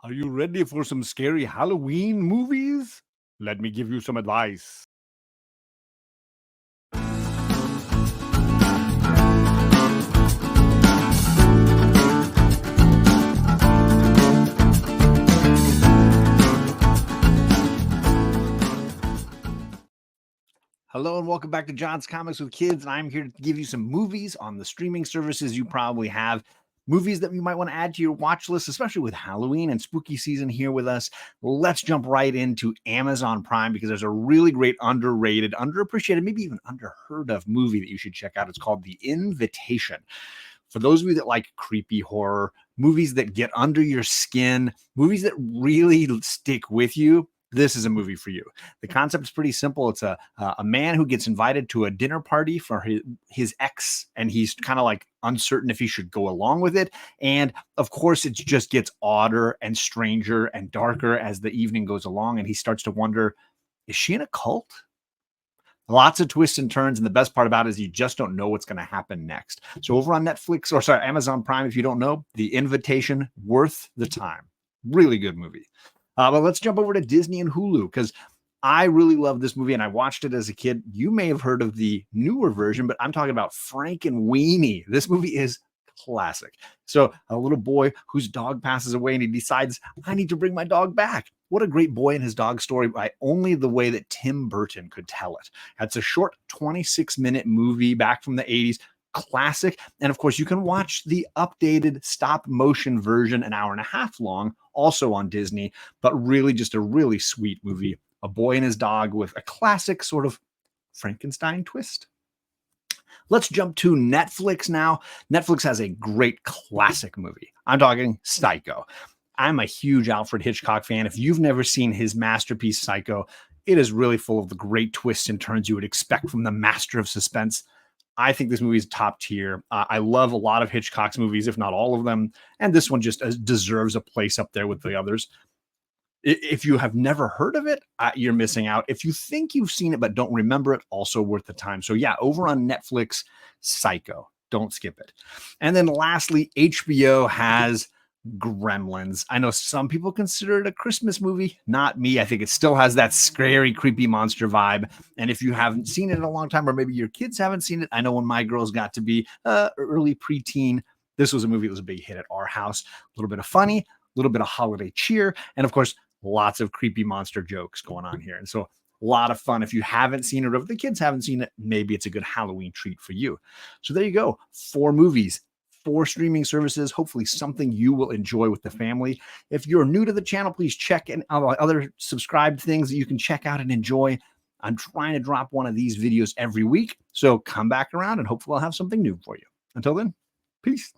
Are you ready for some scary Halloween movies? Let me give you some advice. Hello and welcome back to John's Comics with Kids. And I'm here to give you some movies on the streaming services you probably have. Movies that you might want to add to your watch list, especially with Halloween and spooky season here with us. Let's jump right into Amazon Prime because there's a really great, underrated, underappreciated, maybe even underheard of movie that you should check out. It's called The Invitation. For those of you that like creepy horror, movies that get under your skin, movies that really stick with you, this is a movie for you. The concept is pretty simple. It's a man who gets invited to a dinner party for his ex, and he's kind of like uncertain if he should go along with it. And of course, it just gets odder and stranger and darker as the evening goes along, and he starts to wonder, is she in a cult? Lots of twists and turns, and the best part about it is you just don't know what's going to happen next. So over on Netflix, or sorry, Amazon Prime, if you don't know, The Invitation, worth the time. Really good movie. But let's jump over to Disney and Hulu because I really love this movie and I watched it as a kid. You may have heard of the newer version, but I'm talking about Frank and Weenie. This movie is classic. So a little boy whose dog passes away and he decides, I need to bring my dog back. What a great boy and his dog story by only the way that Tim Burton could tell it. That's a short 26-minute movie back from the 80s. Classic. And of course, you can watch the updated stop motion version, an hour and a half long, also on Disney, but really just a really sweet movie. A boy and his dog with a classic sort of Frankenstein twist. Let's jump to Netflix now. Netflix has a great classic movie. I'm talking Psycho. I'm a huge Alfred Hitchcock fan. If you've never seen his masterpiece, Psycho, it is really full of the great twists and turns you would expect from the master of suspense. I think this movie is top tier. I love a lot of Hitchcock's movies, if not all of them. And this one just deserves a place up there with the others. If you have never heard of it, you're missing out. If you think you've seen it but don't remember it, also worth the time. So yeah, over on Netflix, Psycho. Don't skip it. And then lastly, HBO has Gremlins. I know some people consider it a Christmas movie. Not me. I think it still has that scary, creepy monster vibe. And if you haven't seen it in a long time, or maybe your kids haven't seen it, I know when my girls got to be early preteen, this was a movie that was a big hit at our house. A little bit of funny, a little bit of holiday cheer, and of course, lots of creepy monster jokes going on here. And so a lot of fun. If you haven't seen it, or if the kids haven't seen it, maybe it's a good Halloween treat for you. So there you go. 4 movies, 4 streaming services, hopefully something you will enjoy with the family. If you're new to the channel, please check in other subscribed things that you can check out and enjoy. I'm trying to drop one of these videos every week. So come back around and hopefully I'll have something new for you. Until then, peace.